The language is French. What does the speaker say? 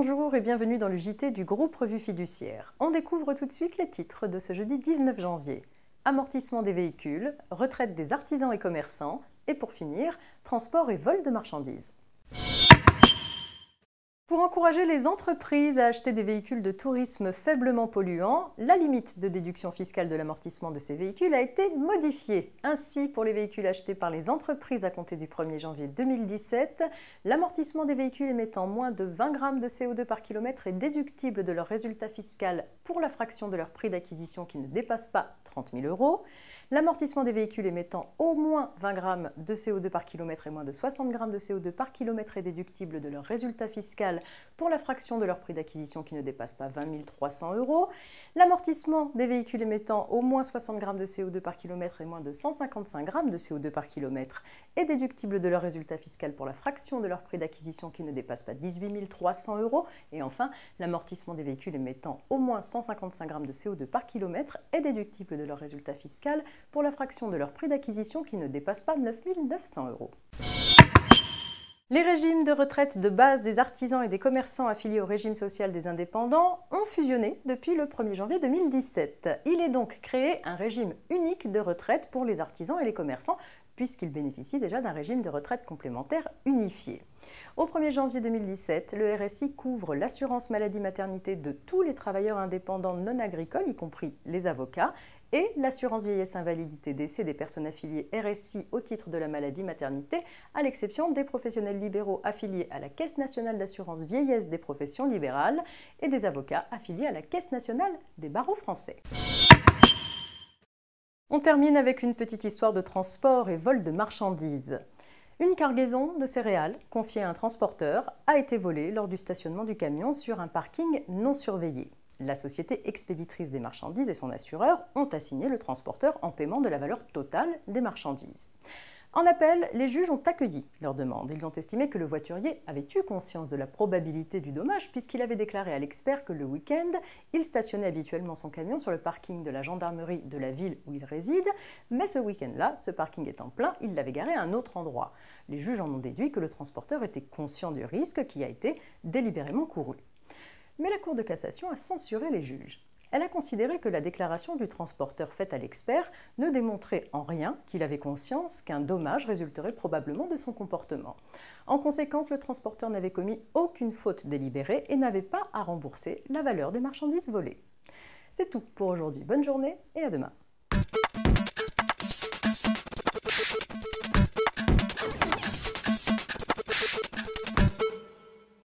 Bonjour et bienvenue dans le JT du groupe Revue Fiduciaire. On découvre tout de suite les titres de ce jeudi 19 janvier. Amortissement des véhicules, retraite des artisans et commerçants, et pour finir, transport et vol de marchandises. Pour encourager les entreprises à acheter des véhicules de tourisme faiblement polluants, la limite de déduction fiscale de l'amortissement de ces véhicules a été modifiée. Ainsi, pour les véhicules achetés par les entreprises à compter du 1er janvier 2017, l'amortissement des véhicules émettant moins de 20 grammes de CO2 par kilomètre est déductible de leur résultat fiscal pour la fraction de leur prix d'acquisition qui ne dépasse pas 30 000 €. L'amortissement des véhicules émettant au moins 20 grammes de CO2 par kilomètre et moins de 60 grammes de CO2 par kilomètre est déductible de leur résultat fiscal pour la fraction de leur prix d'acquisition qui ne dépasse pas 20 300 €. L'amortissement des véhicules émettant au moins 60 grammes de CO2 par kilomètre et moins de 155 grammes de CO2 par kilomètre est déductible de leur résultat fiscal pour la fraction de leur prix d'acquisition qui ne dépasse pas 18 300 €. Et enfin, l'amortissement des véhicules émettant au moins 155 grammes de CO2 par kilomètre est déductible de leur résultat fiscal pour la fraction de leur prix d'acquisition qui ne dépasse pas 9 900 €. Les régimes de retraite de base des artisans et des commerçants affiliés au régime social des indépendants ont fusionné depuis le 1er janvier 2017. Il est donc créé un régime unique de retraite pour les artisans et les commerçants, puisqu'ils bénéficient déjà d'un régime de retraite complémentaire unifié. Au 1er janvier 2017, le RSI couvre l'assurance maladie-maternité de tous les travailleurs indépendants non agricoles, y compris les avocats, et l'assurance vieillesse-invalidité-décès des personnes affiliées RSI au titre de la maladie-maternité, à l'exception des professionnels libéraux affiliés à la Caisse nationale d'assurance vieillesse des professions libérales et des avocats affiliés à la Caisse nationale des barreaux français. On termine avec une petite histoire de transport et vol de marchandises. Une cargaison de céréales confiée à un transporteur a été volée lors du stationnement du camion sur un parking non surveillé. La société expéditrice des marchandises et son assureur ont assigné le transporteur en paiement de la valeur totale des marchandises. En appel, les juges ont accueilli leur demande. Ils ont estimé que le voiturier avait eu conscience de la probabilité du dommage puisqu'il avait déclaré à l'expert que le week-end, il stationnait habituellement son camion sur le parking de la gendarmerie de la ville où il réside, mais ce week-end-là, ce parking étant plein, il l'avait garé à un autre endroit. Les juges en ont déduit que le transporteur était conscient du risque qui a été délibérément couru. Mais la Cour de cassation a censuré les juges. Elle a considéré que la déclaration du transporteur faite à l'expert ne démontrait en rien qu'il avait conscience qu'un dommage résulterait probablement de son comportement. En conséquence, le transporteur n'avait commis aucune faute délibérée et n'avait pas à rembourser la valeur des marchandises volées. C'est tout pour aujourd'hui. Bonne journée et à demain.